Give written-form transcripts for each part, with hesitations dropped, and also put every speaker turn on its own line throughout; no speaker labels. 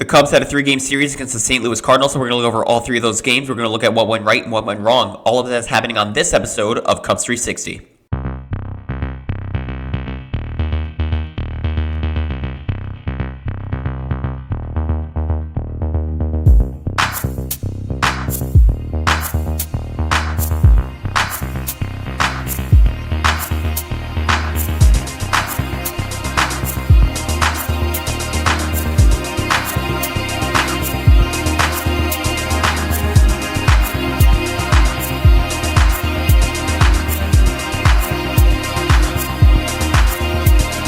The Cubs had a 3-game series against the St. Louis Cardinals, so we're going to look over all 3 of those games. We're going to look at what went right and what went wrong. All of that is happening on this episode of Cubs 360.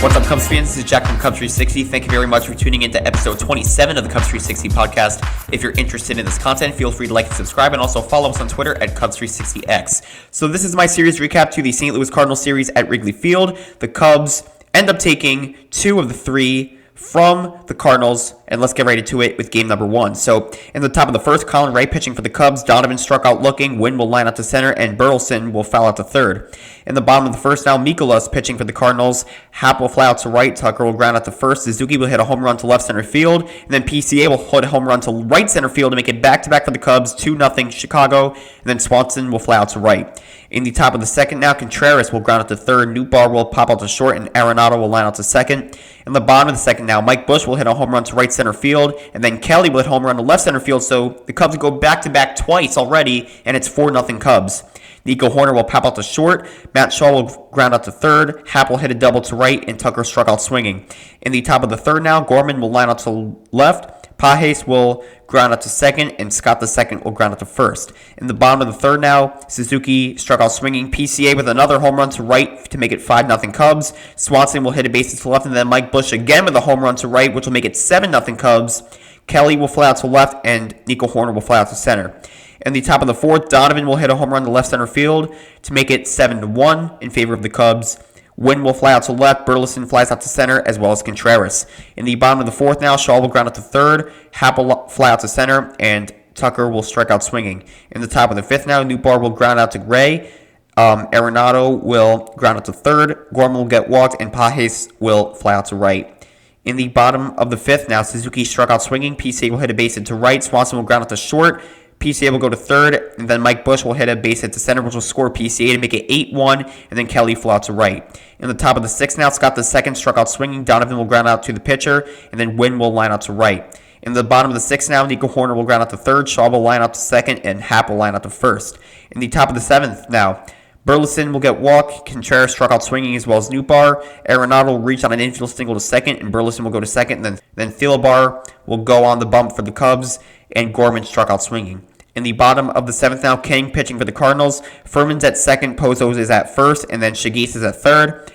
What's up, Cubs fans? This is Jack from Cubs 360. Thank you very much for tuning in to episode 27 of the Cubs 360 podcast. If you're interested in this content, feel free to like and subscribe, and also follow us on Twitter at Cubs360X. So this is my series recap to the St. Louis Cardinals series at Wrigley Field. The Cubs end up taking 2 of the 3 from the Cardinals, and let's get right into it with game number 1. So in the top of the first, Colin Ray pitching for the Cubs. Donovan struck out looking. Wynn will line out to center, and Burleson will foul out to third. In the bottom of the first now, Mikolas pitching for the Cardinals. Happ will fly out to right. Tucker will ground out to first. Suzuki will hit a home run to left center field, and then PCA will hit a home run to right center field to make it back-to-back for the Cubs, 2-0 Chicago, and then Swanson will fly out to right. In the top of the second now, Contreras will ground out to third. Nootbaar will pop out to short, and Arenado will line out to second. In the bottom of the second now, Mike Bush will hit a home run to right center field, and then Kelly will hit a home run to left center field, so the Cubs go back-to-back twice already, and it's 4-0 Cubs. Nico Hoerner will pop out to short. Matt Shaw will ground out to third. Happ will hit a double to right, and Tucker struck out swinging. In the top of the third now, Gorman will line out to left. Pages will ground out to second, and Scott the second will ground out to first. In the bottom of the third now, Suzuki struck out swinging. PCA with another home run to right to make it 5-0 Cubs. Swanson will hit a bases to left, and then Mike Bush again with a home run to right, which will make it 7-0 Cubs. Kelly will fly out to left, and Nico Hoerner will fly out to center. In the top of the fourth, Donovan will hit a home run to left center field to make it 7-1 in favor of the Cubs. Wynn will fly out to left. Burleson flies out to center, as well as Contreras. In the bottom of the fourth now, Shaw will ground out to third. Happ will fly out to center, and Tucker will strike out swinging. In the top of the fifth now, Nootbaar will ground out to Gray. Arenado will ground out to third. Gorman will get walked, and Pages will fly out to right. In the bottom of the fifth now, Suzuki struck out swinging. PCA will hit a base hit to right. Swanson will ground out to short. PCA will go to third, and then Mike Bush will hit a base hit to center, which will score PCA to make it 8-1, and then Kelly flew out to right. In the top of the sixth now, Scott the second struck out swinging. Donovan will ground out to the pitcher, and then Wynn will line out to right. In the bottom of the sixth now, Nico Hoerner will ground out to third. Shaw will line out to second, and Happ will line out to first. In the top of the seventh now, Burleson will get walked. Contreras struck out swinging, as well as Nootbaar. Arenado will reach on an infield single to second, and Burleson will go to second. And then Thielbar will go on the bump for the Cubs, and Gorman struck out swinging. In the bottom of the seventh now, King pitching for the Cardinals. Furman's at second, Pozos is at first, and then Shigis is at third.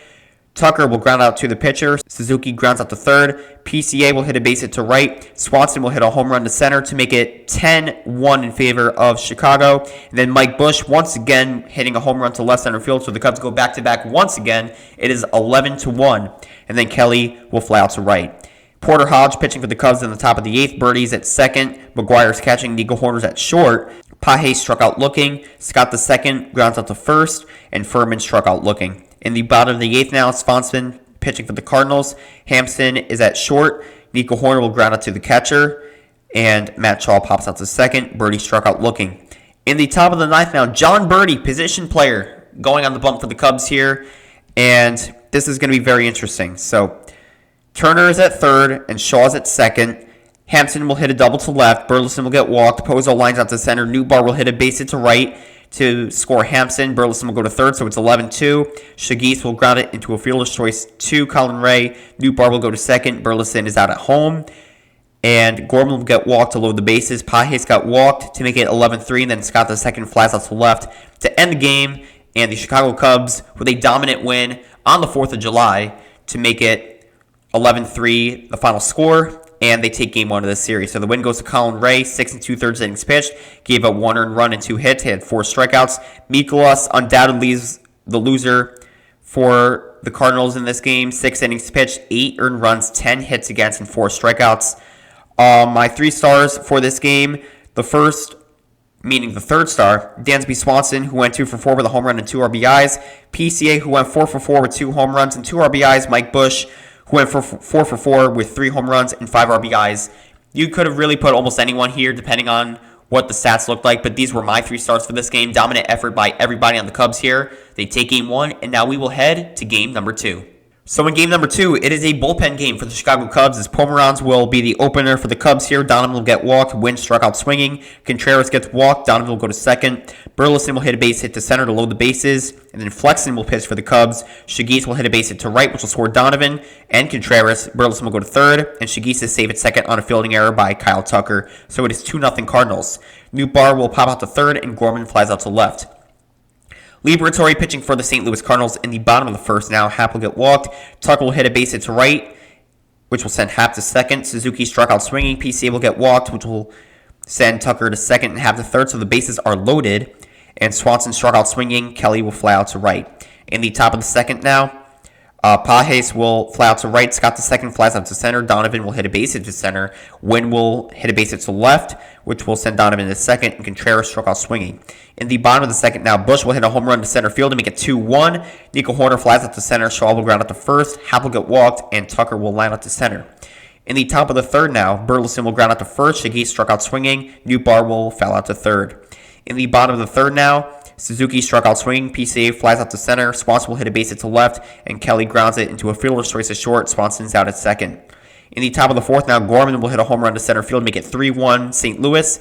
Tucker will ground out to the pitcher. Suzuki grounds out to third. PCA will hit a base hit to right. Swanson will hit a home run to center to make it 10-1 in favor of Chicago. And then Mike Bush once again hitting a home run to left center field, so the Cubs go back-to-back once again. It is 11-1. And then Kelly will fly out to right. Porter Hodge pitching for the Cubs in the top of the eighth. Birdie's at second. McGuire's catching. Nico Hoerner's at short. Pages struck out looking. Scott the second grounds out to first. And Furman struck out looking. In the bottom of the eighth now, Swanson pitching for the Cardinals. Hampson is at short. Nico Hoerner will ground out to the catcher. And Matt Shaw pops out to second. Birdie struck out looking. In the top of the ninth now, John Birdie, position player, going on the bump for the Cubs here. And this is going to be very interesting. So Turner is at third, and Shaw is at second. Hampson will hit a double to left. Burleson will get walked. Pozo lines out to center. Nootbaar will hit a base hit to right to score Hampson. Burleson will go to third, so it's 11-2. Shigis will ground it into a fielder's choice to Colin Ray. Nootbaar will go to second. Burleson is out at home. And Gorman will get walked to load the bases. Pages got walked to make it 11-3, and then Scott the second flies out to left to end the game. And the Chicago Cubs with a dominant win on the 4th of July to make it 11-3, the final score, and they take game 1 of this series. So the win goes to Colin Ray, 6 2/3 innings pitched, gave up 1 earned run and 2 hits, he had 4 strikeouts. Mikolas undoubtedly is the loser for the Cardinals in this game, 6 innings pitched, 8 earned runs, 10 hits against, and 4 strikeouts. My 3 stars for this game, the first, meaning the third star, Dansby Swanson, who went 2 for 4 with a home run and 2 RBIs. PCA, who went 4 for 4 with 2 home runs and 2 RBIs. Mike Bush, who went for 4 for 4 with 3 home runs and 5 RBIs. You could have really put almost anyone here depending on what the stats looked like, but these were my 3 starts for this game. Dominant effort by everybody on the Cubs here. They take game 1, and now we will head to game number 2. So in game number 2, it is a bullpen game for the Chicago Cubs as Pomeranz will be the opener for the Cubs here. Donovan will get walked. Wynn struck out swinging. Contreras gets walked. Donovan will go to second. Burleson will hit a base hit to center to load the bases. And then Flexen will pitch for the Cubs. Shigis will hit a base hit to right, which will score Donovan and Contreras. Burleson will go to third. And Shigis is safe at second on a fielding error by Kyle Tucker. So it is 2-0 Cardinals. Nootbaar will pop out to third, and Gorman flies out to left. Liberatore pitching for the St. Louis Cardinals in the bottom of the first now. Happ will get walked. Tucker will hit a base hit to right, which will send Happ to second. Suzuki struck out swinging. PCA will get walked, which will send Tucker to second and Happ to third. So the bases are loaded. And Swanson struck out swinging. Kelly will fly out to right. In the top of the second now, Pages will fly out to right. Scott to second flies out to center. Donovan will hit a base hit to center. Wynn will hit a base hit to left, which will send Donovan to second. And Contreras struck out swinging. In the bottom of the second now, Bush will hit a home run to center field to make it 2-1. Nico Horner flies out to center. Shaw will ground out to first. Happ will get walked, and Tucker will line out to center. In the top of the third now, Burleson will ground out to first. Shigis struck out swinging. Nootbaar will foul out to third. In the bottom of the third now, Suzuki struck out swinging. PCA flies out to center. Swanson will hit a base hit to left, and Kelly grounds it into a fielder's choice to short. Swanson's out at second. In the top of the fourth now, Gorman will hit a home run to center field, make it 3-1 St. Louis.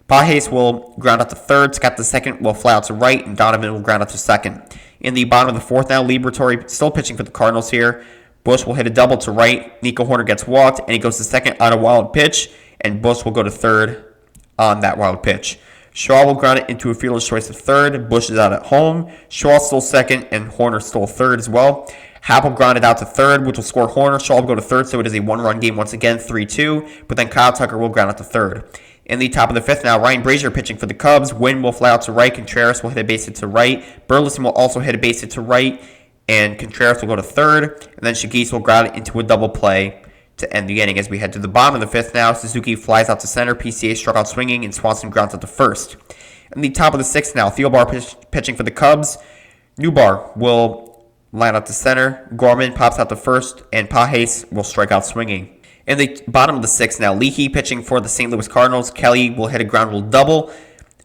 Pages will ground out to third. Scott to second will fly out to right, and Donovan will ground out to second. In the bottom of the fourth now, Liberatore still pitching for the Cardinals here. Bush will hit a double to right. Nico Horner gets walked, and he goes to second on a wild pitch, and Bush will go to third on that wild pitch. Shaw will ground it into a fielder's choice to third. Bush is out at home. Shaw stole second, and Horner stole third as well. Happ will ground it out to third, which will score Horner. Shaw will go to third, so it is a one-run game once again, 3-2. But then Kyle Tucker will ground out to third. In the top of the fifth now, Ryan Brazier pitching for the Cubs. Wynn will fly out to right. Contreras will hit a base hit to right. Burleson will also hit a base hit to right, and Contreras will go to third. And then Shigis will ground it into a double play to end the inning. As we head to the bottom of the fifth now, Suzuki flies out to center. PCA struck out swinging, and Swanson grounds out to first. In the top of the sixth now, Thielbar pitching for the Cubs. Nootbaar will line out to center. Gorman pops out to first, and Pages will strike out swinging. In the bottom of the sixth now, Leahy pitching for the St. Louis Cardinals. Kelly will hit a ground rule double.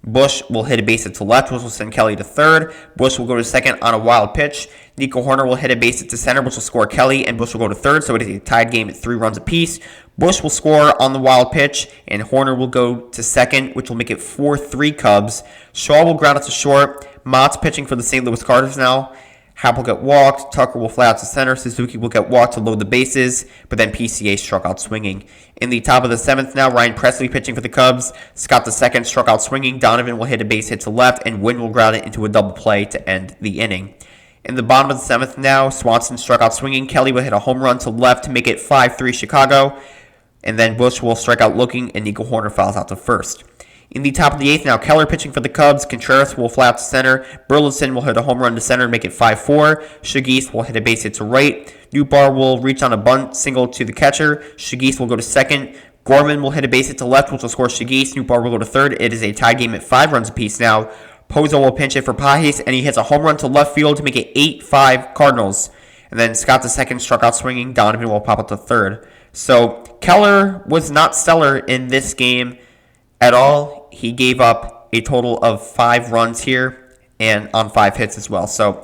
Bush will hit a base hit to left, which will send Kelly to third. Bush will go to second on a wild pitch. Nico Horner will hit a base hit to center, which will score Kelly, and Bush will go to third, so it is a tied game at 3 runs apiece. Bush will score on the wild pitch, and Horner will go to second, which will make it 4-3 Cubs. Shaw will ground out to short. Mott's pitching for the St. Louis Cardinals now. Happ will get walked. Tucker will fly out to center. Suzuki will get walked to load the bases, but then PCA struck out swinging. In the top of the seventh now, Ryan Presley pitching for the Cubs. Scott the second struck out swinging. Donovan will hit a base hit to left, and Wynn will ground it into a double play to end the inning. In the bottom of the seventh now, Swanson struck out swinging. Kelly will hit a home run to left to make it 5-3 Chicago, and then Bush will strike out looking, and Nico Horner fouls out to first. In the top of the eighth now, Keller pitching for the Cubs. Contreras will fly out to center. Burleson will hit a home run to center and make it 5-4. Shigis will hit a base hit to right. Nootbaar will reach on a bunt single to the catcher. Shigis will go to second. Gorman will hit a base hit to left, which will score Shigis. Nootbaar will go to third. It is a tie game at 5 runs apiece now. Pozo will pinch it for Pages, and he hits a home run to left field to make it 8-5 Cardinals. And then Scott the second struck out swinging. Donovan will pop up to third. So Keller was not stellar in this game at all. He gave up a total of 5 runs here and on 5 hits as well. So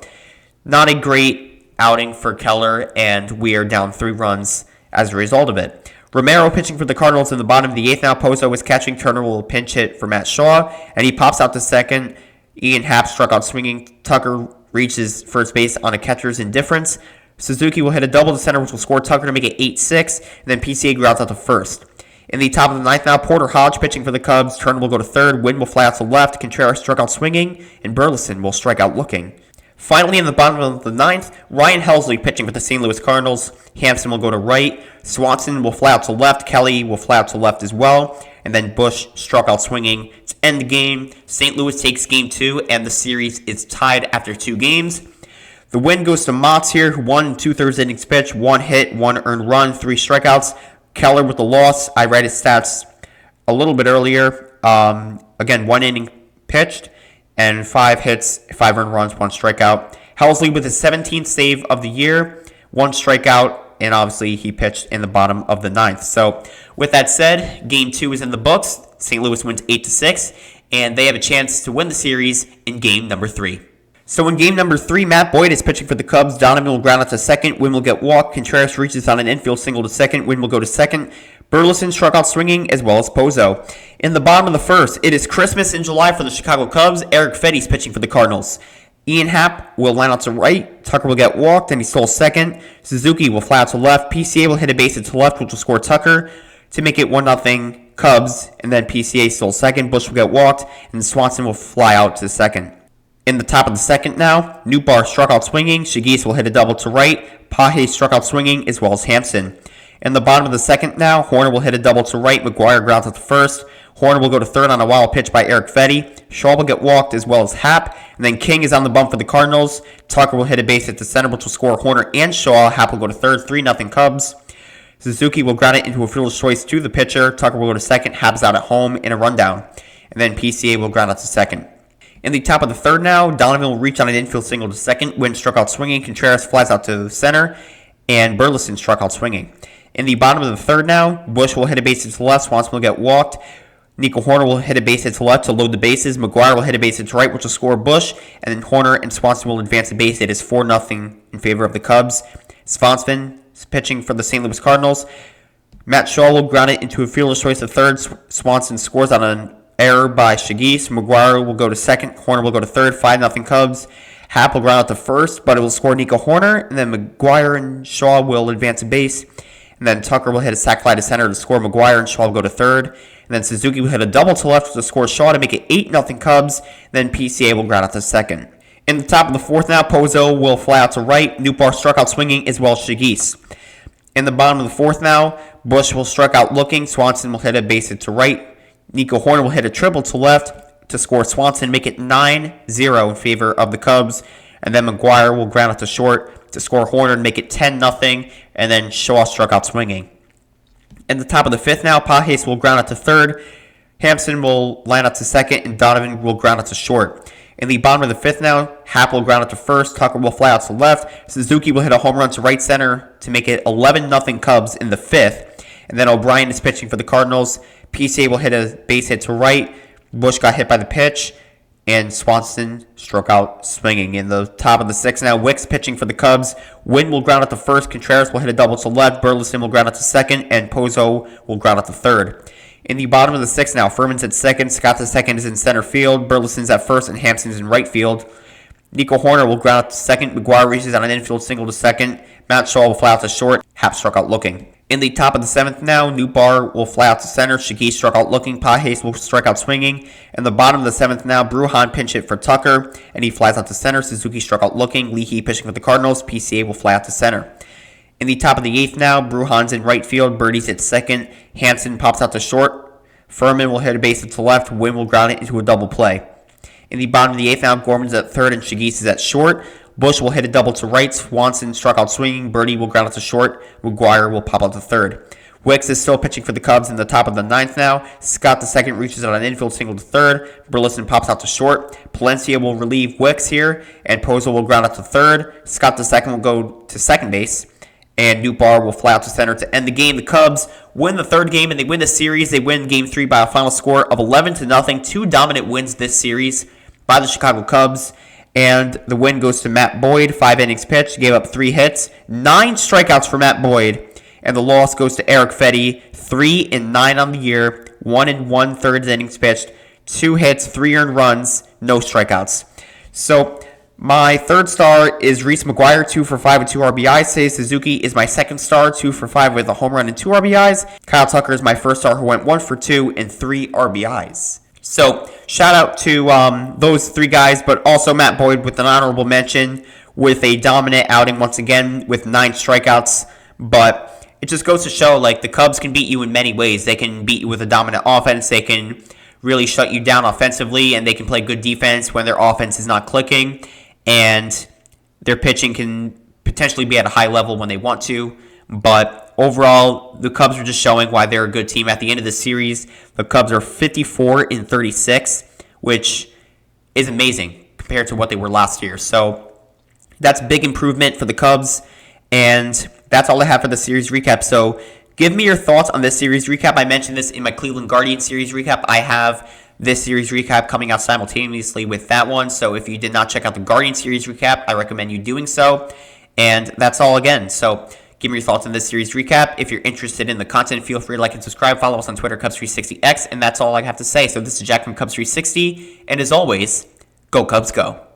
not a great outing for Keller, and we are down 3 runs as a result of it. Romero pitching for the Cardinals in the bottom of the 8th now. Pozo is catching. Turner will pinch hit for Matt Shaw, and he pops out to second. Ian Happ struck out swinging. Tucker reaches first base on a catcher's indifference. Suzuki will hit a double to center, which will score Tucker to make it 8-6, and then PCA grounds out to first. In the top of the 9th now, Porter Hodge pitching for the Cubs. Turner will go to third. Wynn will fly out to left. Contreras struck out swinging, and Burleson will strike out looking. Finally, in the bottom of the 9th, Ryan Helsley pitching for the St. Louis Cardinals. Hampson will go to right. Swanson will fly out to left. Kelly will fly out to left as well. And then Bush struck out swinging to end the game. St. Louis takes game 2, and the series is tied after 2 games. The win goes to Motts here, who won 2/3 innings pitch, 1 hit, 1 earned run, 3 strikeouts. Keller with the loss. I read his stats a little bit earlier. Again, 1 inning pitched and 5 hits, 5 earned runs, 1 strikeout. Helsley with his 17th save of the year, 1 strikeout, and obviously he pitched in the bottom of the ninth. So with that said, Game 2 is in the books. St. Louis wins 8-6, and they have a chance to win the series in Game number 3. So in Game number 3, Matt Boyd is pitching for the Cubs. Donovan will ground out to second. Wynn will get walked. Contreras reaches on an infield single to second. Wynn will go to second. Burleson struck out swinging, as well as Pozo. In the bottom of the first, it is Christmas in July for the Chicago Cubs. Eric Fetty's pitching for the Cardinals. Ian Happ will line out to right. Tucker will get walked, and he stole second. Suzuki will fly out to left. PCA will hit a base hit to left, which will score Tucker to make it 1-0 Cubs. And then PCA stole second. Bush will get walked, and Swanson will fly out to second. In the top of the second now, Newbar struck out swinging. Shigis will hit a double to right. Pahe struck out swinging, as well as Hampson. In the bottom of the second now, Horner will hit a double to right. McGuire grounds out to first. Horner will go to third on a wild pitch by Eric Fetty. Shaw will get walked, as well as Happ. And then King is on the bump for the Cardinals. Tucker will hit a base hit to center, which will score Horner and Shaw. Happ will go to third, 3-0 Cubs. Suzuki will ground it into a fielder's choice to the pitcher. Tucker will go to second. Happ is out at home in a rundown. And then PCA will ground out to second. In the top of the third now, Donovan will reach on an infield single to second. Wynn struck out swinging. Contreras flies out to center. And Burleson struck out swinging. In the bottom of the third now, Bush will hit a base hit to the left. Swanson will get walked. Nico Horner will hit a base hit to left to load the bases. McGuire will hit a base hit to right, which will score Bush. And then Horner and Swanson will advance the base. It is 4-0 in favor of the Cubs. Swanson is pitching for the St. Louis Cardinals. Matt Shaw will ground it into a fielder's choice to third. Swanson scores on an error by Shigis. McGuire will go to second. Horner will go to third. 5-0 Cubs. Happ will ground out to first, but it will score Nico Horner. And then McGuire and Shaw will advance a base. And then Tucker will hit a sac fly to center to score McGuire, and Shaw will go to third. And then Suzuki will hit a double to left to score Shaw to make it 8-0 Cubs. Then PCA will ground out to second. In the top of the fourth now, Pozo will fly out to right. Newbar struck out swinging, as well as Shigis. In the bottom of the fourth now, Bush will struck out looking. Swanson will hit a base hit to right. Nico Horner will hit a triple to left to score Swanson, make it 9-0 in favor of the Cubs. And then McGuire will ground out to short to score Horner and make it 10-0. And then Shaw struck out swinging. In the top of the fifth now, Pajes will ground out to third. Hampson will line out to second, and Donovan will ground out to short. In the bottom of the fifth now, Happ will ground out to first. Tucker will fly out to left. Suzuki will hit a home run to right center to make it 11-0 Cubs in the fifth. And then O'Brien is pitching for the Cardinals. PCA will hit a base hit to right. Bush got hit by the pitch, and Swanson struck out swinging. In the top of the sixth now, Wicks pitching for the Cubs. Wynn will ground out to first. Contreras will hit a double to left. Burleson will ground out to second, and Pozo will ground out to third. In the bottom of the sixth now, Furman's at second. Scott the second is in center field. Burleson's at first, and Hampson's in right field. Nico Horner will ground out to second. McGuire reaches on an infield single to second. Matt Shaw will fly out to short. Happ struck out looking. In the top of the seventh now, Newbar will fly out to center. Shigis struck out looking. Pajes will strike out swinging. In the bottom of the seventh now, Brujan pinch hit for Tucker, and he flies out to center. Suzuki struck out looking. Leahy pitching for the Cardinals. PCA will fly out to center. In the top of the eighth now, Brujan's in right field. Birdie's at second. Hansen pops out to short. Furman will hit a base to left. Wynn will ground it into a double play. In the bottom of the eighth now, Gorman's at third, and Shigis is at short. Bush will hit a double to right. Swanson struck out swinging. Birdie will ground out to short. McGuire will pop out to third. Wicks is still pitching for the Cubs in the top of the ninth now. Scott the second reaches on an infield single to third. Burleson pops out to short. Palencia will relieve Wicks here, and Pozo will ground out to third. Scott the second will go to second base, and Newbar will fly out to center to end the game. The Cubs win the third game, and they win the series. They win Game 3 by a final score of 11-0. Two dominant wins this series by the Chicago Cubs. And the win goes to Matt Boyd, 5 innings pitched, gave up 3 hits, 9 strikeouts for Matt Boyd. And the loss goes to Eric Fetty, 3-9 on the year, 1 1/3 innings pitched, 2 hits, 3 earned runs, no strikeouts. So my third star is Reese McGuire, 2 for 5 with 2 RBIs. Seiya Suzuki is my second star, 2 for 5 with a home run and 2 RBIs. Kyle Tucker is my first star, who went 1 for 2 and 3 RBIs. So, shout out to those 3 guys, but also Matt Boyd with an honorable mention with a dominant outing once again with 9 strikeouts. But it just goes to show, like, the Cubs can beat you in many ways. They can beat you with a dominant offense. They can really shut you down offensively, and they can play good defense when their offense is not clicking. And their pitching can potentially be at a high level when they want to. But overall, the Cubs are just showing why they're a good team. At the end of the series, the Cubs are 54-36, which is amazing compared to what they were last year. So that's a big improvement for the Cubs, and that's all I have for the series recap. So give me your thoughts on this series recap. I mentioned this in my Cleveland Guardians series recap. I have this series recap coming out simultaneously with that one. So if you did not check out the Guardians series recap, I recommend you doing so. And that's all again. So give me your thoughts on this series recap. If you're interested in the content, feel free to like and subscribe. Follow us on Twitter, Cubs360X. And that's all I have to say. So this is Jack from Cubs360. And as always, go Cubs go.